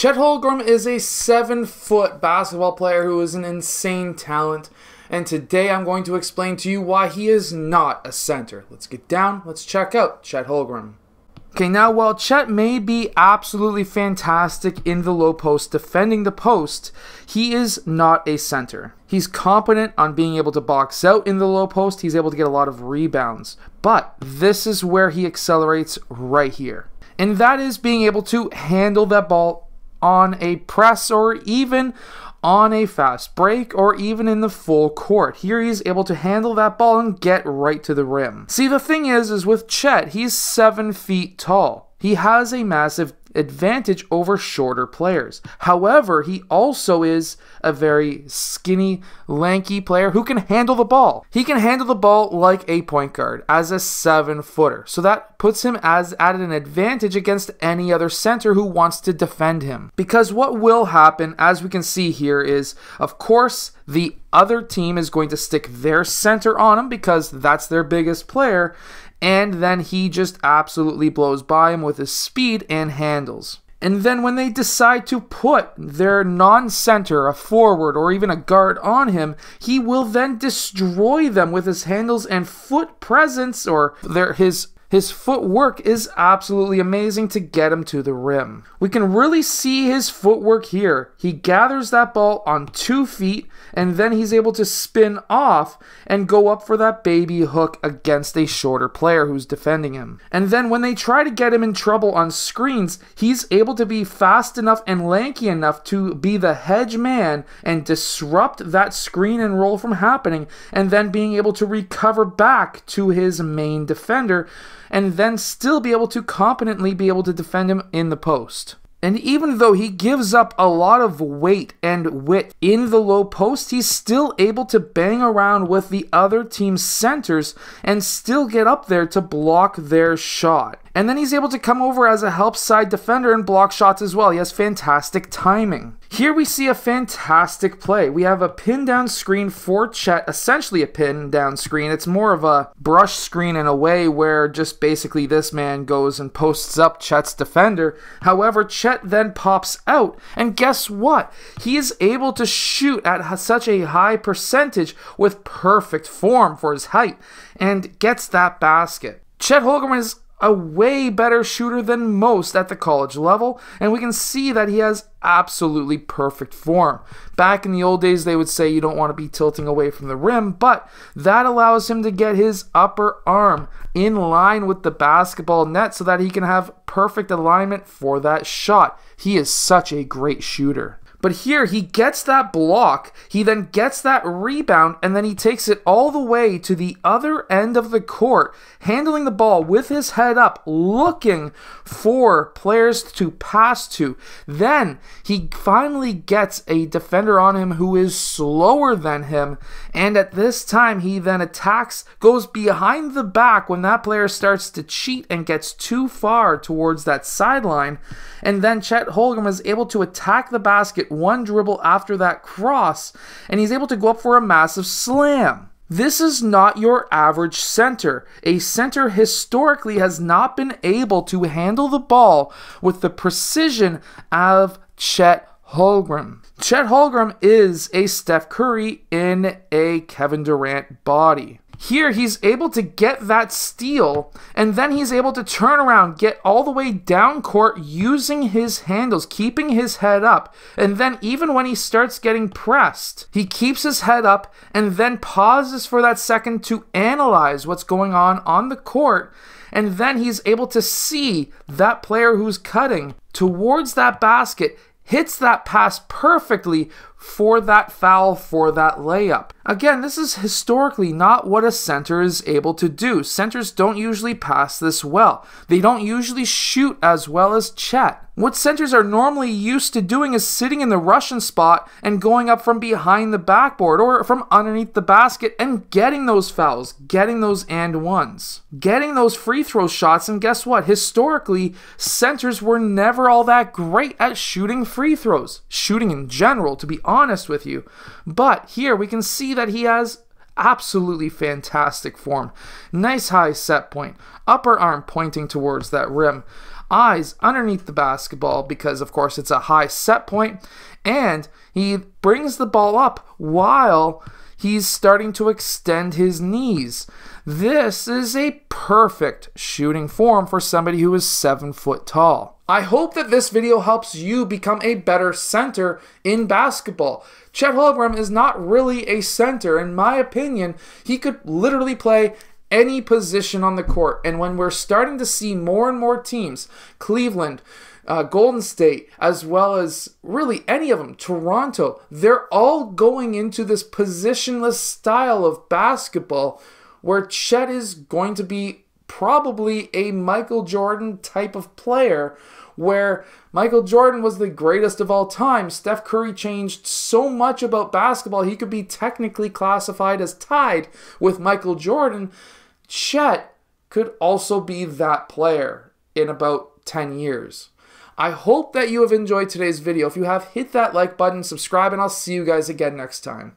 Chet Holmgren is a 7-foot basketball player who is an insane talent, and today I'm going to explain to you why he is not a center. Let's get down, let's check out Chet Holmgren. Okay, now while Chet may be absolutely fantastic in the low post, defending the post, he is not a center. He's competent on being able to box out in the low post, he's able to get a lot of rebounds, but this is where he accelerates right here. And that is being able to handle that ball on a press or even on a fast break or even in the full court. Here he's able to handle that ball and get right to the rim. See, the thing is with Chet, he's 7 feet tall. He has a massive advantage over shorter players. However, he also is a very skinny, lanky player who can handle the ball. He can handle the ball like a point guard as a 7-footer. So that puts him at an advantage against any other center who wants to defend him. Because what will happen, as we can see here, is, of course, the other team is going to stick their center on him because that's their biggest player, and then he just absolutely blows by him with his speed and handles. And then when they decide to put their non-center, a forward, or even a guard on him, he will then destroy them with his handles and foot presence, or his footwork is absolutely amazing to get him to the rim. We can really see his footwork here. He gathers that ball on 2 feet, and then he's able to spin off and go up for that baby hook against a shorter player who's defending him. And then when they try to get him in trouble on screens, he's able to be fast enough and lanky enough to be the hedge man and disrupt that screen and roll from happening, and then being able to recover back to his main defender and then still be able to competently be able to defend him in the post. And even though he gives up a lot of weight and width in the low post, he's still able to bang around with the other team's centers and still get up there to block their shot. And then he's able to come over as a help side defender and block shots as well. He has fantastic timing. Here we see a fantastic play. We have a pin down screen for Chet, essentially a pin down screen. It's more of a brush screen in a way where just basically this man goes and posts up Chet's defender. However, Chet then pops out, and guess what? He is able to shoot at such a high percentage with perfect form for his height and gets that basket. Chet Holmgren is a way better shooter than most at the college level, and we can see that he has absolutely perfect form. Back in the old days, they would say you don't want to be tilting away from the rim, but that allows him to get his upper arm in line with the basketball net so that he can have perfect alignment for that shot. He is such a great shooter. But here, he gets that block, he then gets that rebound, and then he takes it all the way to the other end of the court, handling the ball with his head up, looking for players to pass to. Then, he finally gets a defender on him who is slower than him, and at this time, he then attacks, goes behind the back when that player starts to cheat and gets too far towards that sideline, and then Chet Holmgren is able to attack the basket one dribble after that cross, and he's able to go up for a massive slam. This is not your average center. A center historically has not been able to handle the ball with the precision of Chet Holmgren. Chet Holmgren is a Steph Curry in a Kevin Durant body. Here, he's able to get that steal, and then he's able to turn around, get all the way down court using his handles, keeping his head up, and then even when he starts getting pressed, he keeps his head up and then pauses for that second to analyze what's going on the court, and then he's able to see that player who's cutting towards that basket, hits that pass perfectly for that foul, for that layup. Again, this is historically not what a center is able to do. Centers don't usually pass this well. They don't usually shoot as well as Chet. What centers are normally used to doing is sitting in the Russian spot and going up from behind the backboard or from underneath the basket and getting those fouls, getting those and ones, getting those free throw shots. And guess what? Historically, centers were never all that great at shooting free throws, shooting in general, to be honest with you. But here we can see that he has absolutely fantastic form. Nice high set point, upper arm pointing towards that rim. eyes underneath the basketball because, of course, it's a high set point, and he brings the ball up while he's starting to extend his knees. This is a perfect shooting form for somebody who is 7 foot tall. I hope that this video helps you become a better center in basketball. Chet Holmgren is not really a center. In my opinion, he could literally play any position on the court. And when we're starting to see more and more teams, Cleveland, Golden State, as well as really any of them, Toronto, they're all going into this positionless style of basketball where Chet is going to be probably a Michael Jordan type of player, where Michael Jordan was the greatest of all time. Steph Curry changed so much about basketball, he could be technically classified as tied with Michael Jordan. Chet could also be that player in about 10 years. I hope that you have enjoyed today's video. If you have, hit that like button, subscribe, and I'll see you guys again next time.